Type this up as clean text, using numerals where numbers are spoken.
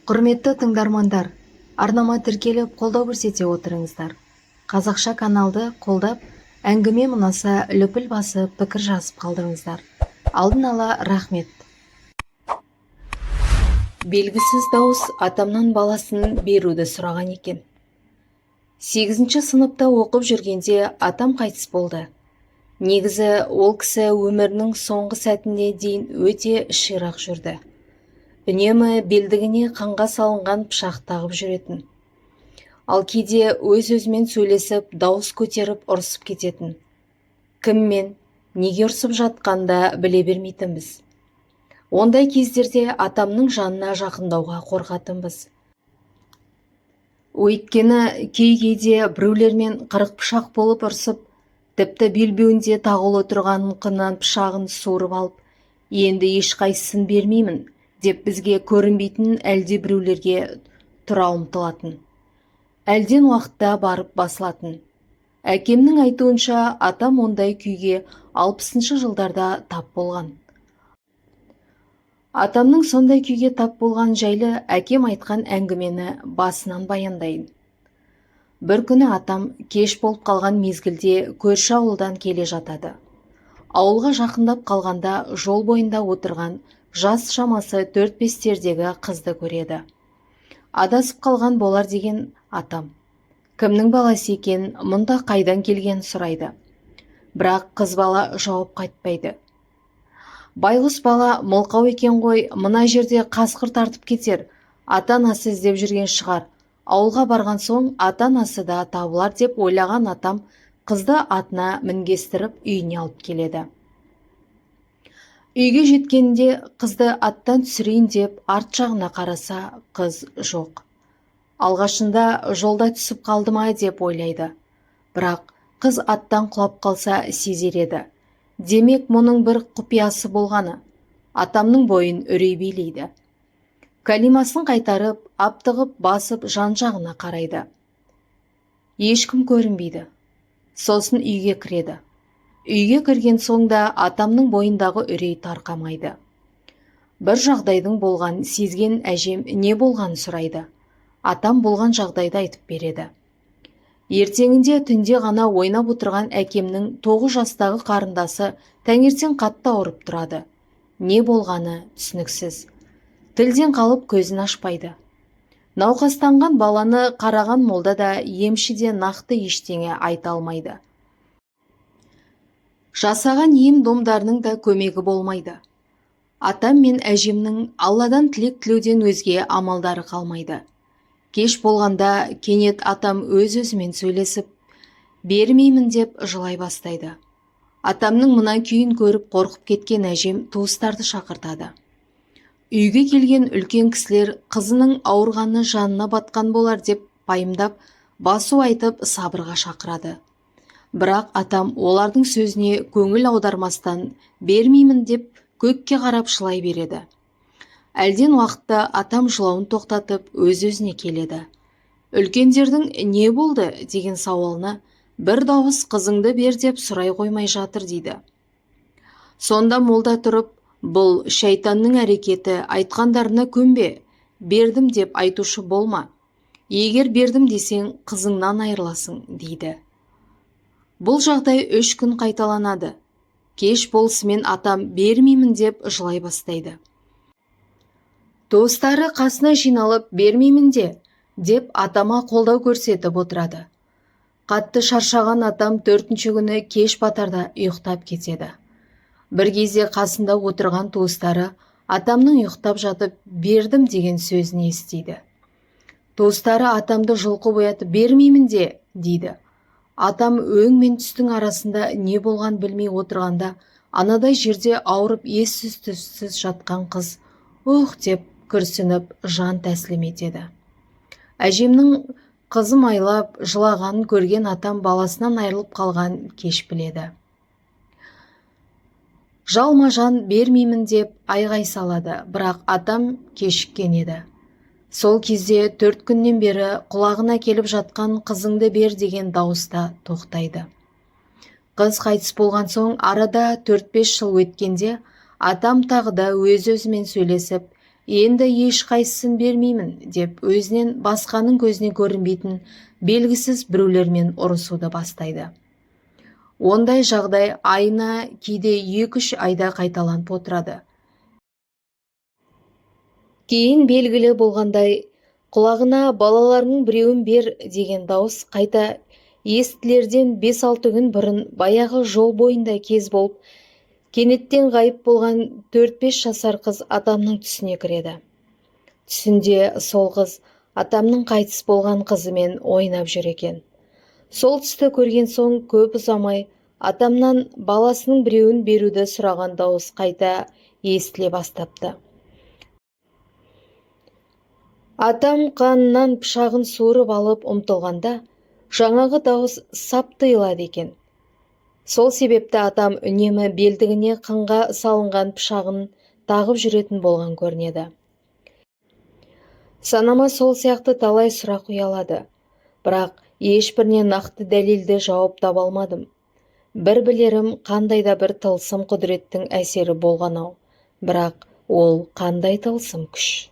Құрметті тыңдармандар, арнама тіркеліп қолдау көрсете отырыңыздар. Қазақша каналды қолдап, әңгіме ұнаса лүпіл басып пікір жазып қалдырыңыздар. Алдын ала рахмет. Белгісіз дауыс атамнан баласын беруді сұраған екен. 8-ші сыныпта оқып жүргенде атам қайтыс болды. Негізі ол кісі өмірінің соңғы сәтіне дейін өте ширақ жүрді. Үнемі белдігіне қанға салынған пышақ тағып жүретін. Ал кейде өз-өзімен сөйлесіп, дауыс көтеріп ұрсып кететін. Кіммен, неге ұрсып жатқанда біле бермейтінбіз. Ондай кездерде атамның жанына жақындауға қорқатынбыз. Өйткені кей-кейде біреулермен қырық пышақ болып ұрсып, тіпті белбеуінде тағулы тұрған қыннан пышағын суырып алып, енді ешқайсысын бермеймін деп бізге көрінбейтін әлде біреулерге тұра ұмтылатын. Әлден уақытта барып басылатын. Әкемнің айтуынша атам ондай күйге 60-шы жылдарда тап болған. Атамның сондай күйге тап болған жайлы әкем айтқан әңгімені басынан баяндайын. Бір күні атам кеш болып қалған мезгілде көрші ауылдан келе жатады. Ауылға жақындап қалғанда жол бойында отырған жас шамасы 4-5-тердегі қызды көреді. Адасып қалған болар деген атам. Кімнің баласы екен, мұнда қайдан келген сұрайды. Бірақ қыз бала жауап қайтпайды. Байғұс бала мылқау екен ғой, мына жерде қасқыр тартып кетер, ата-анасы іздеп жүрген шығар. Ауылға барған соң ата-анасы да табылар деп ойлаған атам қызды атына мінгестіріп үйіне алып келеді. Үйге жеткенде қызды аттан түсірейін деп арт жағына қараса, қыз жоқ. Алғашында жолда түсіп қалды ма деп ойлайды. Бірақ қыз аттан құлап қалса сезер еді. Демек, мұның бір құпиясы болғаны. Атамның бойын үрей билейді. Кәлимасын қайтарып, аптығып басып жан-жағына қарайды. Ешкім көрінбейді. Сосын үйге кіреді. Үйге кірген соңда атамның бойындағы үрей тарқамайды. Бір жағдайдың болған сезген әжем не болғанын сұрайды. Атам болған жағдайды айтып береді. Ертеңінде түнде ғана ойнап отырған әкемнің 9 жастағы қарындасы таңертең қатты ауырып тұрады. Не болғаны түсініксіз. Тілден қалып көзін ашпайды. Науқастанған баланы қараған молда да емші де нақты ештеңе айта алмайды. Жасаған ем-домдарының да көмегі болмайды. Атам мен әжемнің Алладан тілек тілеуден өзге амалдары қалмайды. Кеш болғанда кенет атам өз-өзімен сөйлесіп, бермеймін деп жылай бастайды. Атамның мына күйін көріп қорқып кеткен әжем туыстарды шақыртады. Үйге келген үлкен кісілер қызының ауырғаны жанына батқан болар деп пайымдап, басу айтып сабырға шақырады. Бірақ атам олардың сөзіне көңіл аудармастан бермеймін деп көкке қарап жылай береді. Әлден уақытта атам жылауын тоқтатып өз-өзіне келеді. Үлкендердің не болды деген сауалына бір дауыс қызыңды бер деп сұрай қоймай жатыр дейді. Сонда молда тұрып, бұл шайтанның әрекеті, айтқандарына көнбе, бердім деп айтушы болма. Егер бердім десең қызыңнан айырыласың дейді. Бұл жағдай 3 күн қайталанады. Кеш болысымен атам бермеймін деп жылай бастайды. Туыстары қасына жиналып бермеймін деп атама қолдау көрсетіп отырады. Қатты шаршаған атам 4-ші күні кеш батарда ұйықтап кетеді. Бір кезде қасында отырған туыстары атамның ұйықтап жатып бердім деген сөзін естиді. Туыстары атамды жұлқып оятып бермеймін дейді. Атам өң мен түстің арасында не болған білмей отырғанда, анадай жерде ауырып ессіз-түссіз жатқан қыз ух деп күрсініп жан тәслім етеді. Әжемнің қызым айлап жылағанын көрген атам баласынан айырылып қалған кеш біледі. Жалма-жан бермеймін деп айғай салады, бірақ атам кешіккен еді. Сол кезде 4 күннен бері құлағына келіп жатқан қызыңды бер деген дауыста тоқтайды. Қыз қайтыс болған соң арада 4-5 жыл өткенде атам тағы да өз-өзімен сөйлесіп, енді ешқайсысын бермеймін деп өзінен басқаның көзіне көрінбейтін белгісіз біреулермен ұрысуды бастайды. Ондай жағдай айына кейде 2-3 айда қайталанып отырады. Кейін белгілі болғандай, құлағына балаларының біреуін бер деген дауыс қайта естілерден 5-6 күн бұрын баяғы жол бойында кез болып, кенеттен ғайып болған 4-5 жасар қыз атамның түсіне кіреді. Түсінде сол қыз атамның қайтыс болған қызымен ойнап жүр екен. Сол түсті көрген соң көп ұзамай атамнан баласының біреуін беруді сұраған дауыс қайта естіле бастапты. Атам қанынан пышағын суырып алып ұмтылғанда, жаңағы дауыс сап тыйылады екен. Сол себепті атам үнемі белдігіне қанға салынған пышағын тағып жүретін болған көрінеді. Санама сол сияқты талай сұрақ ұялады, бірақ ешбіріне нақты дәлелді жауап таба алмадым. Бір білерім қандай да бір тылсым құдіреттің әсері болған-ау, бірақ ол қандай тылсым күш.